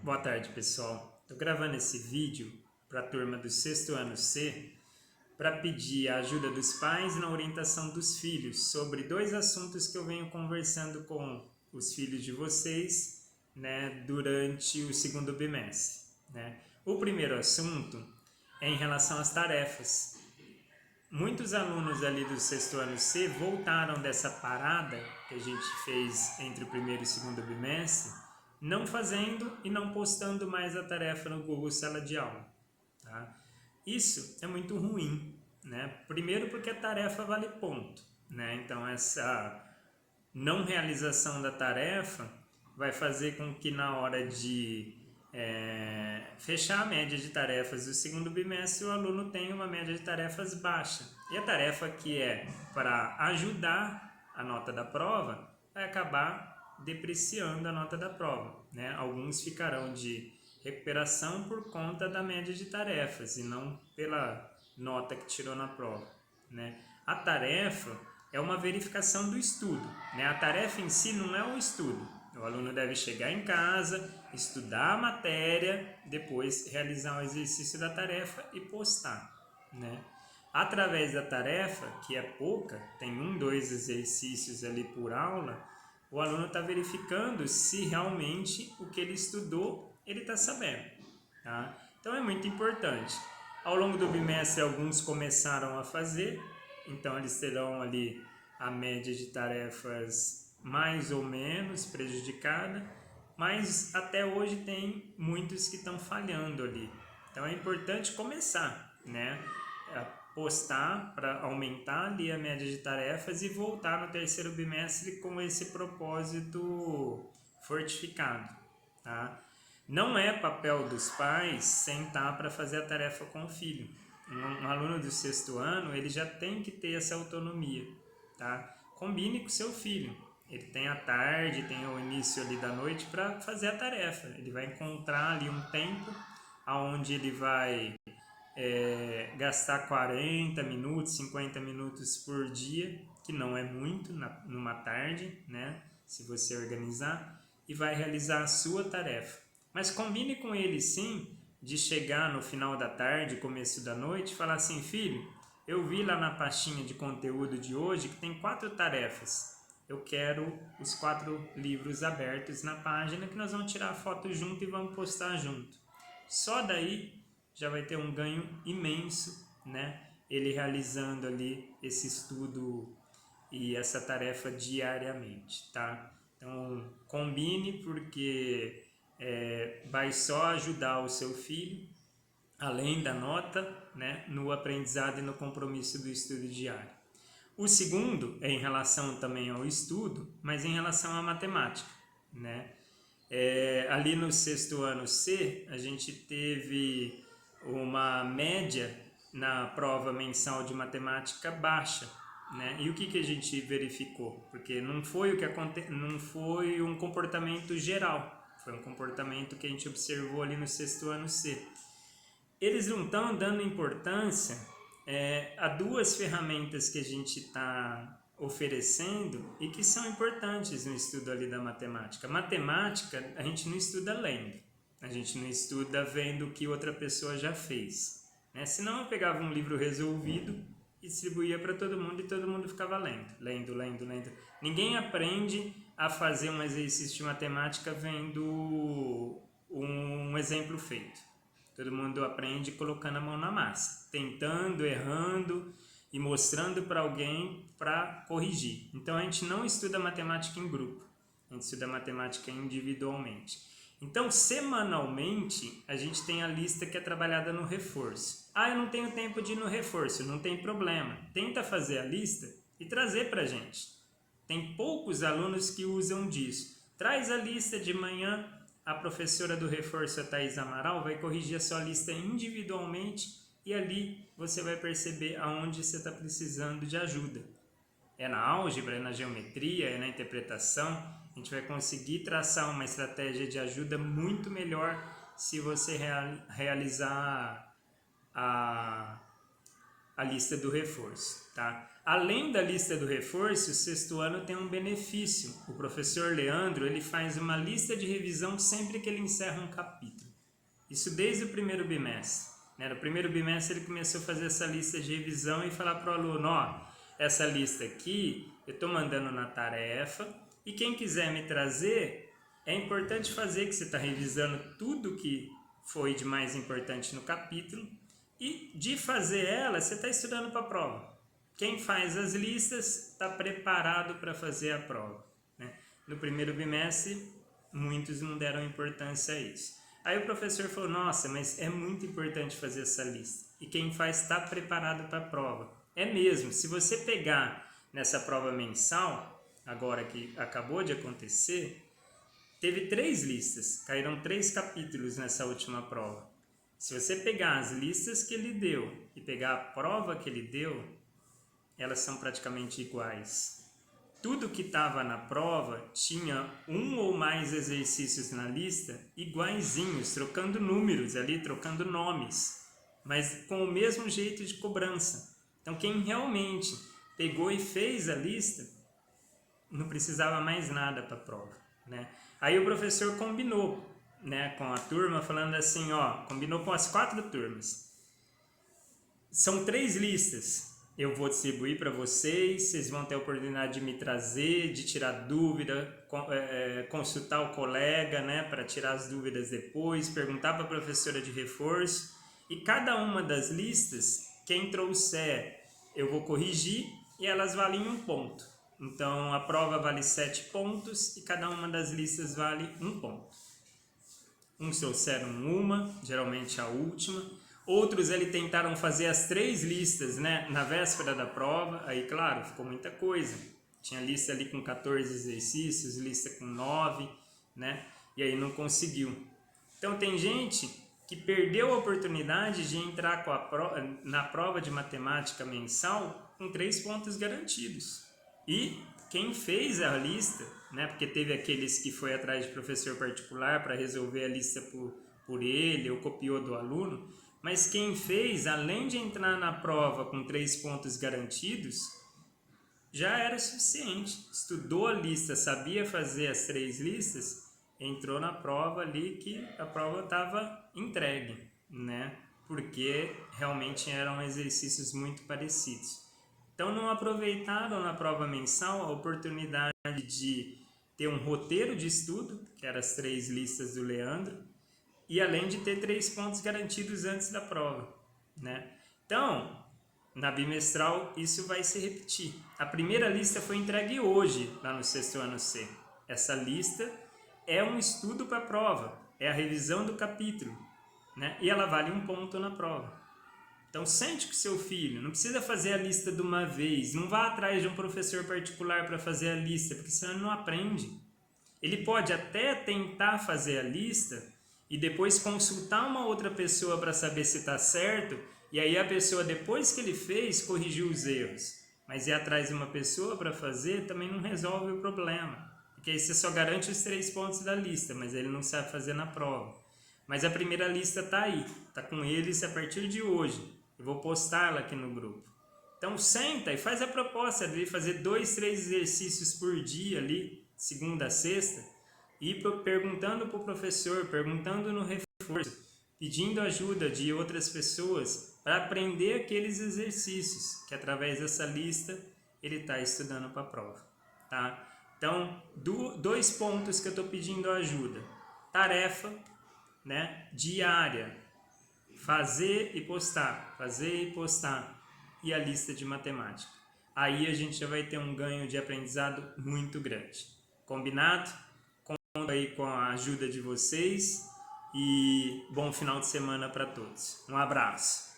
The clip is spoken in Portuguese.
Boa tarde, pessoal. Estou gravando esse vídeo para a turma do sexto ano C para pedir a ajuda dos pais na orientação dos filhos sobre dois assuntos que eu venho conversando com os filhos de vocês, durante o segundo bimestre. O primeiro assunto é em relação às tarefas. Muitos alunos ali do sexto ano C voltaram dessa parada que a gente fez entre o primeiro e o segundo bimestre, não fazendo e não postando mais a tarefa no Google Sala de Aula. Tá? Isso é muito ruim, Primeiro porque a tarefa vale ponto, Então essa não realização da tarefa vai fazer com que na hora de fechar a média de tarefas do segundo bimestre, o aluno tenha uma média de tarefas baixa. E a tarefa que é para ajudar a nota da prova vai acabar depreciando a nota da prova. Alguns ficarão de recuperação por conta da média de tarefas e não pela nota que tirou na prova. A tarefa é uma verificação do estudo. A tarefa em si não é um estudo. O aluno deve chegar em casa, estudar a matéria, depois realizar o exercício da tarefa e postar. Através da tarefa, que é pouca, tem 1, 2 exercícios ali por aula, o aluno está verificando se realmente o que ele estudou, ele está sabendo. Tá? Então é muito importante. Ao longo do bimestre, alguns começaram a fazer, então eles terão ali a média de tarefas mais ou menos prejudicada, mas até hoje tem muitos que estão falhando ali. Então é importante começar, a postar para aumentar ali a média de tarefas e voltar no terceiro bimestre com esse propósito fortificado, tá? Não é papel dos pais sentar para fazer a tarefa com o filho. Um aluno do sexto ano, ele já tem que ter essa autonomia, tá? Combine com seu filho. Ele tem a tarde, tem o início ali da noite para fazer a tarefa. Ele vai encontrar ali um tempo onde ele vai gastar 40 minutos, 50 minutos por dia, que não é muito numa tarde, se você organizar, e vai realizar a sua tarefa. Mas combine com ele sim, de chegar no final da tarde, começo da noite, e falar assim: filho, eu vi lá na pastinha de conteúdo de hoje que tem 4 tarefas. Eu quero os 4 livros abertos na página, que nós vamos tirar a foto junto e vamos postar junto. Só daí já vai ter um ganho imenso, ele realizando ali esse estudo e essa tarefa diariamente, tá? Então combine, porque vai só ajudar o seu filho, além da nota, no aprendizado e no compromisso do estudo diário. O segundo é em relação também ao estudo, mas em relação à matemática, ali no sexto ano C, a gente teve uma média na prova mensal de matemática baixa, E o que a gente verificou? Porque não foi um comportamento geral, foi um comportamento que a gente observou ali no sexto ano C. Eles não estão dando importância há 2 ferramentas que a gente está oferecendo e que são importantes no estudo ali da matemática. Matemática, a gente não estuda lendo, a gente não estuda vendo o que outra pessoa já fez. Senão eu pegava um livro resolvido e distribuía para todo mundo e todo mundo ficava lendo. Ninguém aprende a fazer um exercício de matemática vendo um exemplo feito. Todo mundo aprende colocando a mão na massa, tentando, errando e mostrando para alguém para corrigir. Então a gente não estuda matemática em grupo, a gente estuda matemática individualmente. Então semanalmente a gente tem a lista que é trabalhada no reforço. Eu não tenho tempo de ir no reforço, não tem problema. Tenta fazer a lista e trazer para a gente. Tem poucos alunos que usam disso. Traz a lista de manhã. A professora do reforço, a Thaís Amaral, vai corrigir a sua lista individualmente e ali você vai perceber aonde você está precisando de ajuda. É na álgebra, é na geometria, é na interpretação. A gente vai conseguir traçar uma estratégia de ajuda muito melhor se você realizar a lista do reforço, tá? Além da lista do reforço, o sexto ano tem um benefício. O professor Leandro ele faz uma lista de revisão sempre que ele encerra um capítulo. Isso desde o primeiro bimestre. No primeiro bimestre ele começou a fazer essa lista de revisão e falar para o aluno, ó, essa lista aqui eu estou mandando na tarefa e quem quiser me trazer, é importante fazer que você está revisando tudo que foi de mais importante no capítulo e de fazer ela, você está estudando para a prova. Quem faz as listas está preparado para fazer a prova. No primeiro bimestre, muitos não deram importância a isso. Aí o professor falou, nossa, mas é muito importante fazer essa lista. E quem faz está preparado para a prova. É mesmo, se você pegar nessa prova mensal, agora que acabou de acontecer, teve 3 listas, caíram 3 capítulos nessa última prova. Se você pegar as listas que ele deu e pegar a prova que ele deu, elas são praticamente iguais. Tudo que estava na prova tinha um ou mais exercícios na lista iguaizinhos, trocando números ali, trocando nomes, mas com o mesmo jeito de cobrança. Então quem realmente pegou e fez a lista, não precisava mais nada para a prova. Aí o professor combinou com a turma, falando assim, ó, combinou com as 4 turmas. São 3 listas. Eu vou distribuir para vocês, vocês vão ter a oportunidade de me trazer, de tirar dúvida, consultar o colega, para tirar as dúvidas depois, perguntar para a professora de reforço. E cada uma das listas, quem trouxer, eu vou corrigir e elas valem 1 ponto. Então a prova vale 7 pontos e cada uma das listas vale 1 ponto. Uns trouxeram uma, geralmente a última. Outros ele tentaram fazer as 3 listas na véspera da prova, aí claro, ficou muita coisa. Tinha lista ali com 14 exercícios, lista com 9, e aí não conseguiu. Então tem gente que perdeu a oportunidade de entrar na prova de matemática mensal com 3 pontos garantidos. E quem fez a lista, porque teve aqueles que foi atrás de professor particular para resolver a lista por ele ou copiou do aluno, mas quem fez, além de entrar na prova com 3 pontos garantidos, já era suficiente. Estudou a lista, sabia fazer as 3 listas, entrou na prova ali que a prova estava entregue, porque realmente eram exercícios muito parecidos. Então não aproveitaram na prova mensal a oportunidade de ter um roteiro de estudo, que eram as 3 listas do Leandro, e além de ter 3 pontos garantidos antes da prova. Então, na bimestral isso vai se repetir. A primeira lista foi entregue hoje, lá no sexto ano C. Essa lista é um estudo para a prova, é a revisão do capítulo, e ela vale 1 ponto na prova. Então sente com seu filho, não precisa fazer a lista de uma vez, não vá atrás de um professor particular para fazer a lista, porque senão ele não aprende. Ele pode até tentar fazer a lista e depois consultar uma outra pessoa para saber se está certo, e aí a pessoa, depois que ele fez, corrigiu os erros. Mas ir atrás de uma pessoa para fazer também não resolve o problema, porque aí você só garante os 3 pontos da lista, mas ele não sabe fazer na prova. Mas a primeira lista está aí, está com eles a partir de hoje. Eu vou postá-la aqui no grupo. Então senta e faz a proposta de fazer 2, 3 exercícios por dia ali, segunda a sexta, e perguntando para o professor, perguntando no reforço, pedindo ajuda de outras pessoas para aprender aqueles exercícios, que através dessa lista ele está estudando para a prova. Então, 2 pontos que eu estou pedindo ajuda. Tarefa diária. Fazer e postar, e a lista de matemática. Aí a gente já vai ter um ganho de aprendizado muito grande. Combinado? Conto aí com a ajuda de vocês e bom final de semana para todos. Um abraço!